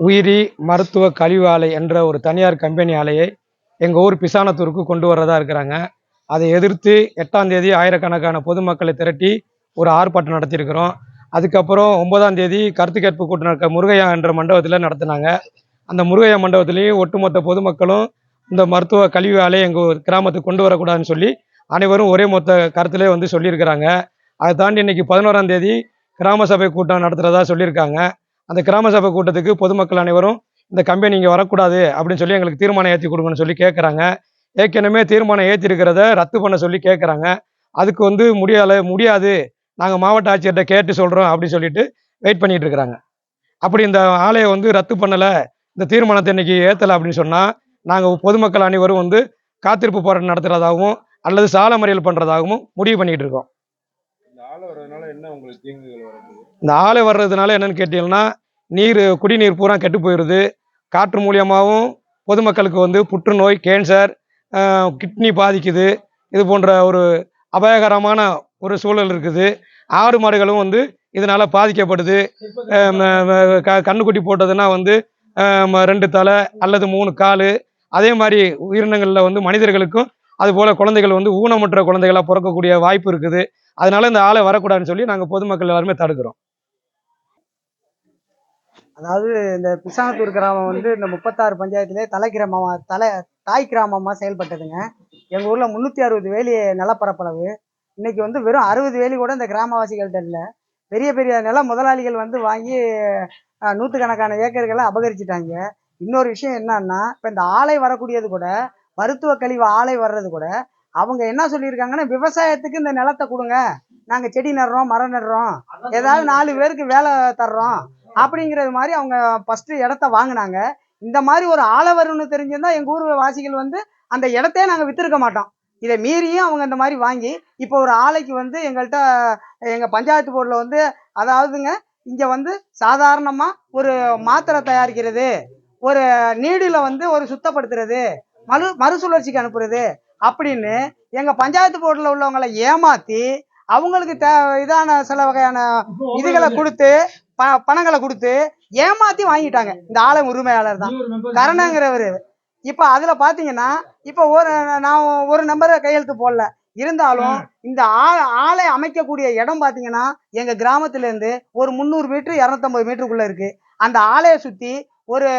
உயிரி மருத்துவ கழிவு ஆலை என்ற ஒரு தனியார் கம்பெனி ஆலையை எங்கள் ஊர் பிசானத்தூருக்கு கொண்டு வரதா இருக்கிறாங்க. அதை எதிர்த்து 8ஆம் தேதி ஆயிரக்கணக்கான பொதுமக்களை திரட்டி ஒரு ஆர்ப்பாட்டம் நடத்தியிருக்கிறோம். அதுக்கப்புறம் 9ஆம் தேதி கருத்து கேட்பு கூட்டம் நடக்க முருகையா என்ற மண்டபத்தில் நடத்தினாங்க. அந்த முருகையா மண்டபத்திலையும் ஒட்டுமொத்த பொதுமக்களும் இந்த மருத்துவ கழிவு ஆலை எங்கள் கிராமத்துக்கு கொண்டு வரக்கூடாதுன்னு சொல்லி அனைவரும் ஒரே மொத்த கருத்திலே சொல்லியிருக்கிறாங்க. அதை தாண்டி இன்னைக்கு 11ஆம் தேதி கிராம சபை கூட்டம் நடத்துகிறதா சொல்லியிருக்காங்க. அந்த கிராம சபை கூட்டத்துக்கு பொதுமக்கள் அனைவரும் இந்த கம்பெனி இங்கே வரக்கூடாது அப்படின்னு சொல்லி எங்களுக்கு தீர்மானம் ஏற்றி கொடுங்கன்னு சொல்லி கேட்குறாங்க. ஏற்கனவே தீர்மானம் ஏற்றி இருக்கிறத ரத்து பண்ண சொல்லி கேட்குறாங்க. அதுக்கு முடியாது, நாங்கள் மாவட்ட ஆட்சியர்கிட்ட கேட்டு சொல்கிறோம் அப்படின்னு சொல்லிட்டு வெயிட் பண்ணிட்டு இருக்கிறாங்க. அப்படி இந்த ஆலையை ரத்து பண்ணலை, இந்த தீர்மானத்தை இன்னைக்கு ஏற்றலை அப்படின்னு சொன்னால் நாங்கள் பொதுமக்கள் அனைவரும் காத்திருப்பு போராட்டம் நடத்துறதாகவும் அல்லது சாலை மறியல் பண்ணுறதாகவும் முடிவு பண்ணிட்டு இருக்கோம். இந்த ஆலை வர்றதுனால என்னன்னு கேட்டீங்கன்னா, குடிநீர் பூரா கெட்டு போயிடுது. காற்று மூலியமாகவும் பொதுமக்களுக்கு புற்றுநோய், கேன்சர், கிட்னி பாதிக்குது. இது போன்ற ஒரு அபாயகரமான ஒரு சூழல் இருக்குது. ஆடு மாடுகளும் இதனால பாதிக்கப்படுது. கண்ணுக்குட்டி போட்டதுன்னா 2 தலை அல்லது 3 கால். அதே மாதிரி உயிரினங்களில் மனிதர்களுக்கும் அதுபோல குழந்தைகள் ஊனமுற்ற குழந்தைகளாக பிறக்கக்கூடிய வாய்ப்பு இருக்குது. அதனால இந்த ஆலை வரக்கூடாதுன்னு சொல்லி நாங்கள் பொதுமக்கள் எல்லாருமே தடுக்கிறோம். அதாவது இந்த பிசானத்தூர் கிராமம் இந்த 36 பஞ்சாயத்திலே தாய் கிராமமாக செயல்பட்டதுங்க. எங்கள் ஊரில் 360 வேலி நிலப்பரப்பளவு. இன்னைக்கு வெறும் 60 வேலி கூட இந்த கிராமவாசிகள்கிட்ட இல்லை. பெரிய பெரிய நில முதலாளிகள் வாங்கி நூற்றுக்கணக்கான ஏக்கர்களை அபகரிச்சிட்டாங்க. இன்னொரு விஷயம் என்னன்னா, இப்போ இந்த ஆலை வரக்கூடியது கூட, மருத்துவ கழிவு ஆலை வர்றது கூட அவங்க என்ன சொல்லியிருக்காங்கன்னா, விவசாயத்துக்கு இந்த நிலத்தை கொடுங்க, நாங்கள் செடி நடுறோம், மரம் நடுறோம், ஏதாவது 4 பேருக்கு வேலை தர்றோம் அப்படிங்கிறது மாதிரி அவங்க ஃபஸ்ட்டு இடத்த வாங்கினாங்க. இந்த மாதிரி ஒரு ஆலை வரும்னு தெரிஞ்சிருந்தா எங்கள் ஊர் வாசிகள் அந்த இடத்தையே நாங்கள் விற்றுருக்க மாட்டோம். இதை மீறியும் அவங்க இந்த மாதிரி வாங்கி இப்போ ஒரு ஆலைக்கு எங்கள்கிட்ட எங்கள் பஞ்சாயத்து போர்டில் அதாவதுங்க, இங்கே சாதாரணமாக ஒரு மாத்திரை தயாரிக்கிறது, ஒரு நீடில் ஒரு சுத்தப்படுத்துறது, மறுசுழற்சிக்கு அனுப்புறது அப்படின்னு எங்கள் பஞ்சாயத்து போர்டில் உள்ளவங்களை ஏமாற்றி அவங்களுக்கு இதான சில வகையான இதுகளை கொடுத்து பணங்களை கொடுத்து ஏமாற்றி வாங்கிட்டாங்க. இந்த ஆலை உரிமையாளர் தான் கருணாங்கிறவர். இப்போ அதில் பார்த்தீங்கன்னா, இப்போ நான் ஒரு நம்பரை கையெழுத்து போடல, இருந்தாலும் இந்த ஆலை அமைக்கக்கூடிய இடம் பார்த்தீங்கன்னா எங்கள் கிராமத்துலேருந்து ஒரு 300 மீட்டர் 250 மீட்டருக்குள்ளே இருக்குது. அந்த ஆலையை சுற்றி ஒரு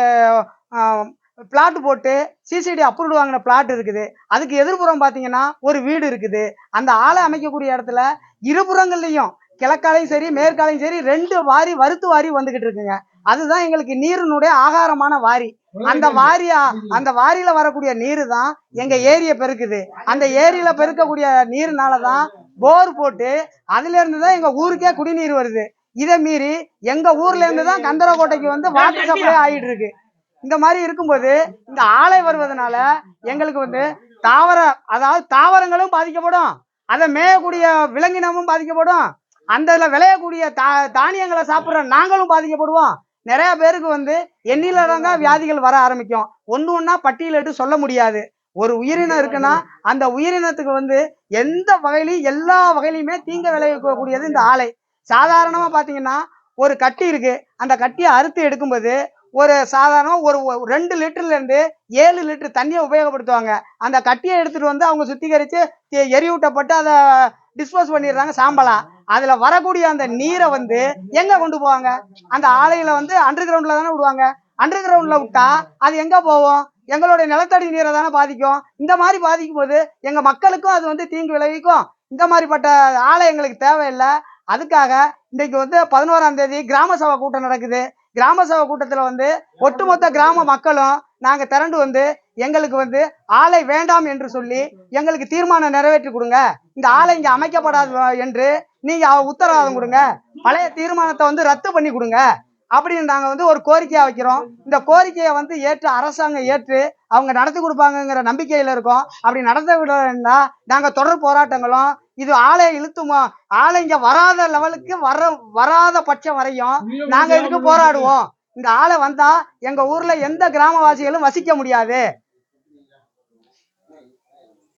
பிளாட் போட்டு சிசிடி அப்ரூவ்டு வாங்கின பிளாட் இருக்குது. அதுக்கு எதிர்ப்புறம் பார்த்தீங்கன்னா ஒரு வீடு இருக்குது. அந்த ஆலை அமைக்கக்கூடிய இடத்துல இருபுறங்கள்லையும் கிழக்காலையும் சரி மேற்காலையும் சரி 2 வாரி வறுத்து வாரி வந்துகிட்டு இருக்குங்க. அதுதான் எங்களுக்கு நீரினுடைய ஆகாரமான வாரி. அந்த வாரியில வரக்கூடிய நீரு தான் எங்க ஏரியை பெருக்குது. அந்த ஏரியில பெருக்கக்கூடிய நீர்னால தான் போர் போட்டு அதுல இருந்து தான் எங்க ஊருக்கே குடிநீர் வருது. இதை மீறி எங்க ஊர்ல இருந்து தான் கந்தரக்கோட்டைக்கு வாட்டர் சப்ளை ஆகிட்டு இருக்கு. இந்த மாதிரி இருக்கும்போது இந்த ஆலை வருவதனால எங்களுக்கு அதாவது தாவரங்களும் பாதிக்கப்படும், அதை மேயக்கூடிய விலங்கினமும் பாதிக்கப்படும், அந்த விளையக்கூடிய தானியங்களை சாப்பிட்ற நாங்களும் பாதிக்கப்படுவோம். நிறைய பேருக்கு எண்ணிலடங்கா வியாதிகள் வர ஆரம்பிக்கும். ஒன்னா பட்டியலிட்டு சொல்ல முடியாது. ஒரு உயிரினம் இருக்குன்னா அந்த உயிரினத்துக்கு எந்த வகையிலையும் எல்லா வகையிலுமே தீங்க விளைவிக்கக்கூடியது இந்த ஆலை. சாதாரணமா பாத்தீங்கன்னா ஒரு கட்டி இருக்கு, அந்த கட்டியை அறுத்து எடுக்கும்போது ஒரு சாதாரண ஒரு 2 லிட்டர்ல இருந்து 7 லிட்டர் தண்ணியை உபயோகப்படுத்துவாங்க. அந்த கட்டியை எடுத்துட்டு அவங்க சுத்திகரிச்சு எரியூட்டப்பட்டு அதை டிஸ்போஸ் பண்ணிடுறாங்க சாம்பலா. அதுல வரக்கூடிய அந்த நீரை எங்க கொண்டு போவாங்க? அந்த ஆலையில அண்டர் கிரவுண்ட்ல தானே விடுவாங்க. அண்டர் கிரவுண்ட்ல விட்டா அது எங்க போவோம்? எங்களுடைய நிலத்தடி நீரை தானே பாதிக்கும். இந்த மாதிரி பாதிக்கும் போது எங்க மக்களுக்கும் அது தீங்கு விளைவிக்கும். இந்த மாதிரிப்பட்ட ஆலை எங்களுக்கு தேவையில்லை. அதுக்காக இன்னைக்கு 11ஆம் தேதி கிராம சபை கூட்டம் நடக்குது. கிராம சபை கூட்டத்துல ஒட்டுமொத்த கிராம மக்களும் நாங்க திரண்டு எங்களுக்கு ஆலை வேண்டாம் என்று சொல்லி எங்களுக்கு தீர்மானம் நிறைவேற்றி கொடுங்க, இந்த ஆலை இங்க அமைக்கப்படாது என்று நீங்க உத்தரவாதம் கொடுங்க, பழைய தீர்மானத்தை ரத்து பண்ணி கொடுங்க அப்படின்னு நாங்க ஒரு கோரிக்கையா வைக்கிறோம். இந்த கோரிக்கையை ஏற்று அரசாங்கம் ஏற்று அவங்க நடத்தி கொடுப்பாங்கிற நம்பிக்கையில இருக்கோம். அப்படி நடத்த விடா நாங்க தொடர் போராட்டங்களும், இது ஆலை இழுத்துமோ, ஆலை இங்க வராத லெவலுக்கு வராத பட்சம் வரையும் நாங்க இதுக்கு போராடுவோம். இந்த ஆலை வந்தா எங்க ஊர்ல எந்த கிராமவாசிகளும் வசிக்க முடியாது.